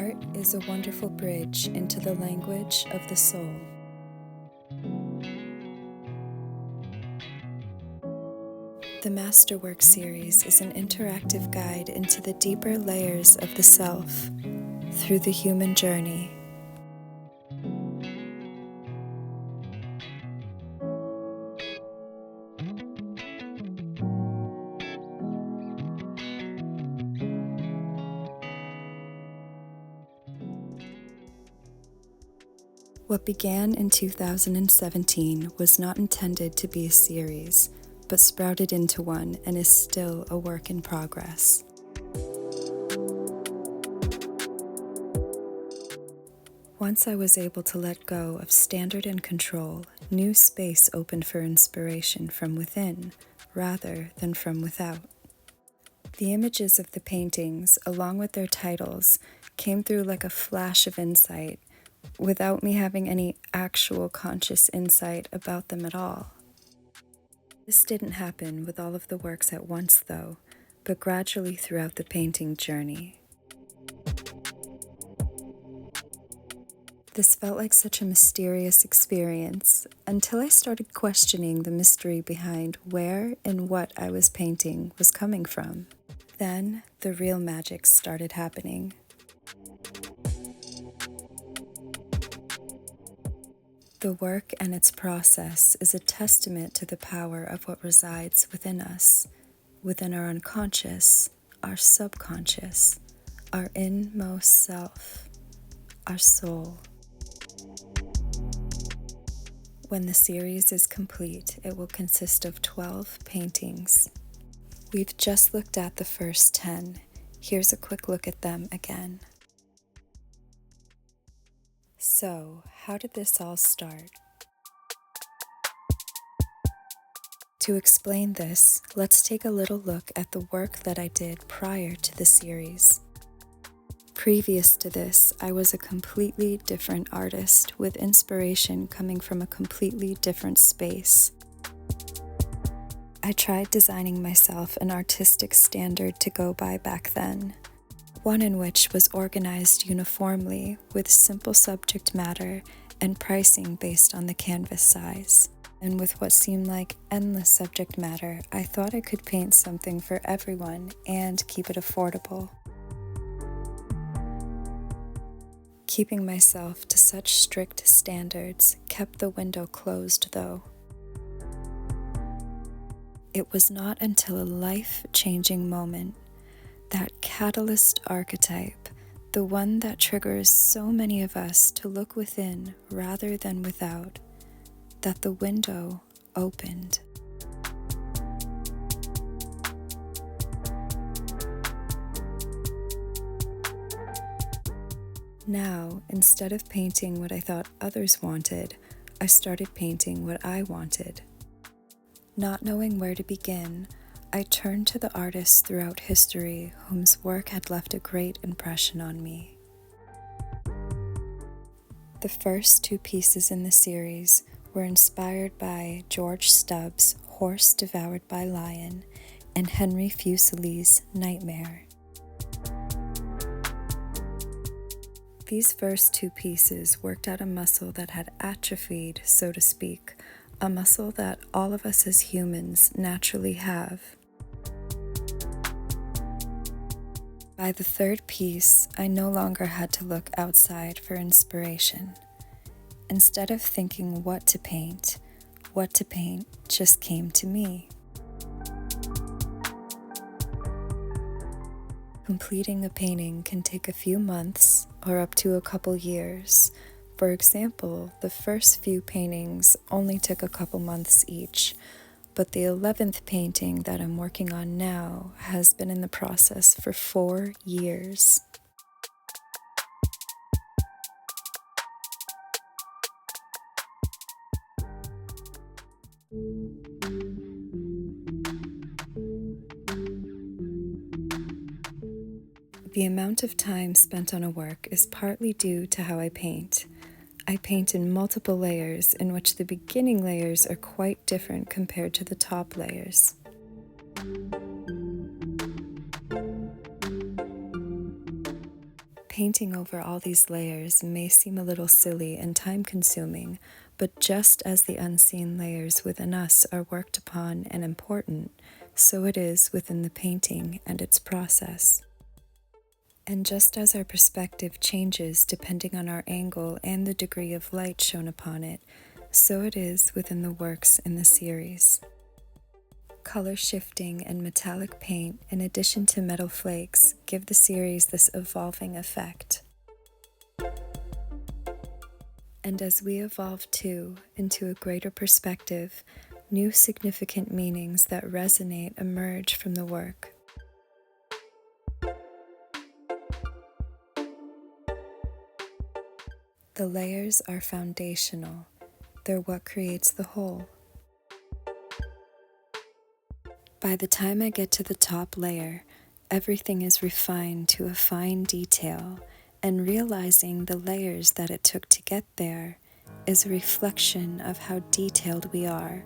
Art is a wonderful bridge into the language of the soul. The Masterwork series is an interactive guide into the deeper layers of the self through the human journey. What began in 2017 was not intended to be a series, but sprouted into one and is still a work in progress. Once I was able to let go of standard and control, new space opened for inspiration from within rather than from without. The images of the paintings, along with their titles, came through like a flash of insight, without me having any actual conscious insight about them at all. This didn't happen with all of the works at once, though, but gradually throughout the painting journey. This felt like such a mysterious experience until I started questioning the mystery behind where and what I was painting was coming from. Then the real magic started happening. The work and its process is a testament to the power of what resides within us, within our unconscious, our subconscious, our inmost self, our soul. When the series is complete, it will consist of 12 paintings. We've just looked at the first 10. Here's a quick look at them again. So, how did this all start? To explain this, let's take a little look at the work that I did prior to the series. Previous to this, I was a completely different artist with inspiration coming from a completely different space. I tried designing myself an artistic standard to go by back then, one in which was organized uniformly with simple subject matter and pricing based on the canvas size. And with what seemed like endless subject matter, I thought I could paint something for everyone and keep it affordable. Keeping myself to such strict standards kept the window closed, though. It was not until a life-changing moment, that catalyst archetype, the one that triggers so many of us to look within rather than without, that the window opened. Now, instead of painting what I thought others wanted, I started painting what I wanted. Not knowing where to begin, I turned to the artists throughout history whose work had left a great impression on me. The first 2 pieces in the series were inspired by George Stubbs' Horse Devoured by Lion and Henry Fuseli's Nightmare. These first 2 pieces worked out a muscle that had atrophied, so to speak, a muscle that all of us as humans naturally have. By the 3rd piece, I no longer had to look outside for inspiration. Instead of thinking what to paint just came to me. Completing a painting can take a few months or up to a couple years. For example, the first few paintings only took a couple months each, but the 11th painting that I'm working on now has been in the process for 4 years. The amount of time spent on a work is partly due to how I paint. I paint in multiple layers in which the beginning layers are quite different compared to the top layers. Painting over all these layers may seem a little silly and time-consuming, but just as the unseen layers within us are worked upon and important, so it is within the painting and its process. And just as our perspective changes depending on our angle and the degree of light shown upon it, so it is within the works in the series. Color shifting and metallic paint, in addition to metal flakes, give the series this evolving effect. And as we evolve too into a greater perspective, new significant meanings that resonate emerge from the work. The layers are foundational. They're what creates the whole. By the time I get to the top layer, everything is refined to a fine detail, and realizing the layers that it took to get there is a reflection of how detailed we are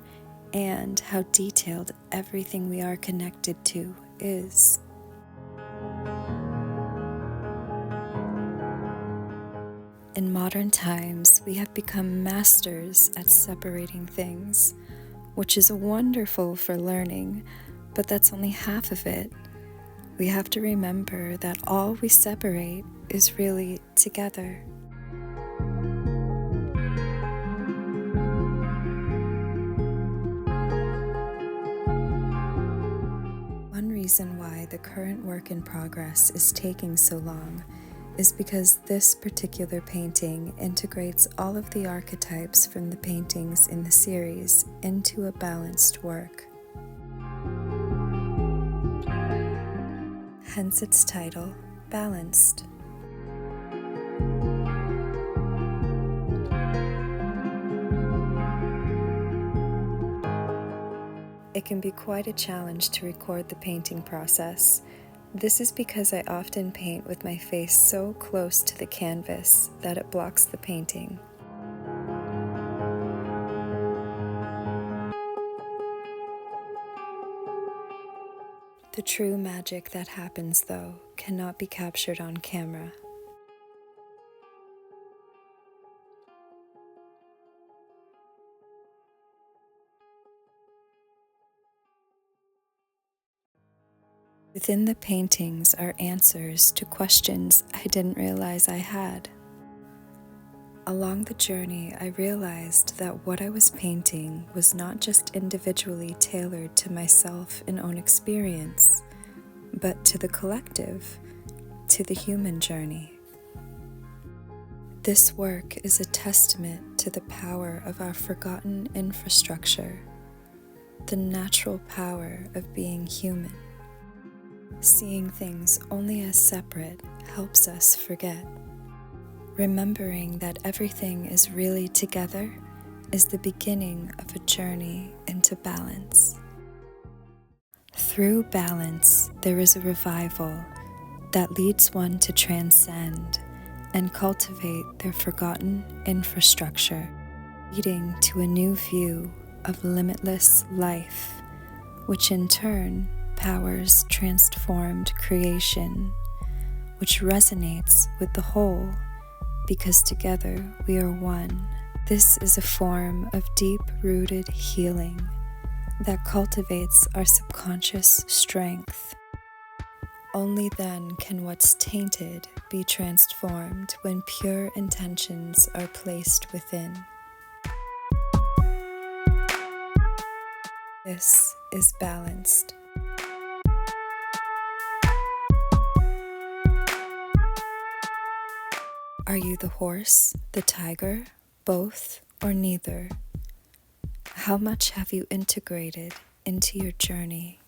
and how detailed everything we are connected to is. In modern times, we have become masters at separating things, which is wonderful for learning, but that's only half of it. We have to remember that all we separate is really together. One reason why the current work in progress is taking so long is because this particular painting integrates all of the archetypes from the paintings in the series into a balanced work. Hence its title, Balanced. It can be quite a challenge to record the painting process. This is because I often paint with my face so close to the canvas that it blocks the painting. The true magic that happens, though, cannot be captured on camera. Within the paintings are answers to questions I didn't realize I had. Along the journey, I realized that what I was painting was not just individually tailored to myself and own experience, but to the collective, to the human journey. This work is a testament to the power of our forgotten infrastructure, the natural power of being human. Seeing things only as separate helps us forget. Remembering that everything is really together is the beginning of a journey into balance. Through balance, there is a revival that leads one to transcend and cultivate their forgotten infrastructure, leading to a new view of limitless life, which in turn powers transformed creation, which resonates with the whole, because together we are one. This is a form of deep-rooted healing that cultivates our subconscious strength. Only then can what's tainted be transformed when pure intentions are placed within. This is Balanced. Are you the horse, the tiger, both, or neither? How much have you integrated into your journey?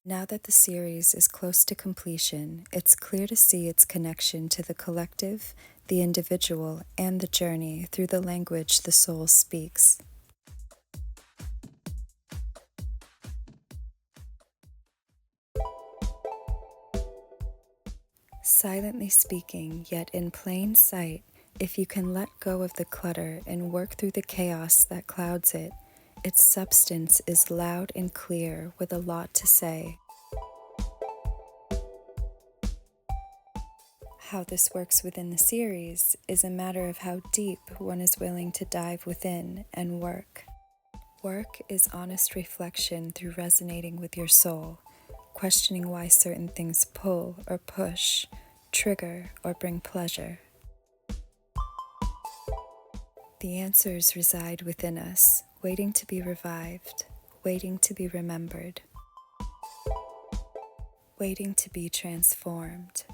Now that the series is close to completion, it's clear to see its connection to the collective, the individual, and the journey through the language the soul speaks. Silently speaking, yet in plain sight, If you can let go of the clutter and work through the chaos that clouds it, its substance is loud and clear with a lot to say. How this works within the series is a matter of how deep one is willing to dive within and work. Work is honest reflection through resonating with your soul, questioning why certain things pull or push, trigger or bring pleasure. The answers reside within us, waiting to be revived, waiting to be remembered, waiting to be transformed,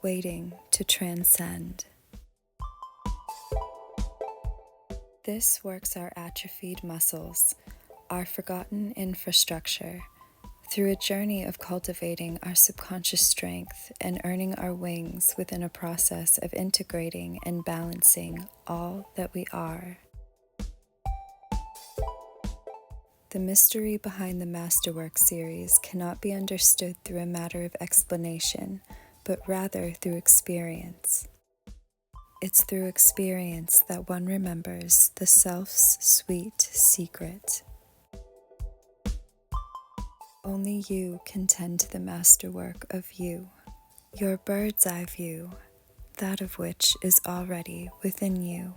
waiting to transcend. This works our atrophied muscles, our forgotten infrastructure, through a journey of cultivating our subconscious strength and earning our wings within a process of integrating and balancing all that we are. The mystery behind the Masterwork series cannot be understood through a matter of explanation, but rather through experience. It's through experience that one remembers the self's sweet secret. Only you can tend to the masterwork of you, your bird's eye view, that of which is already within you.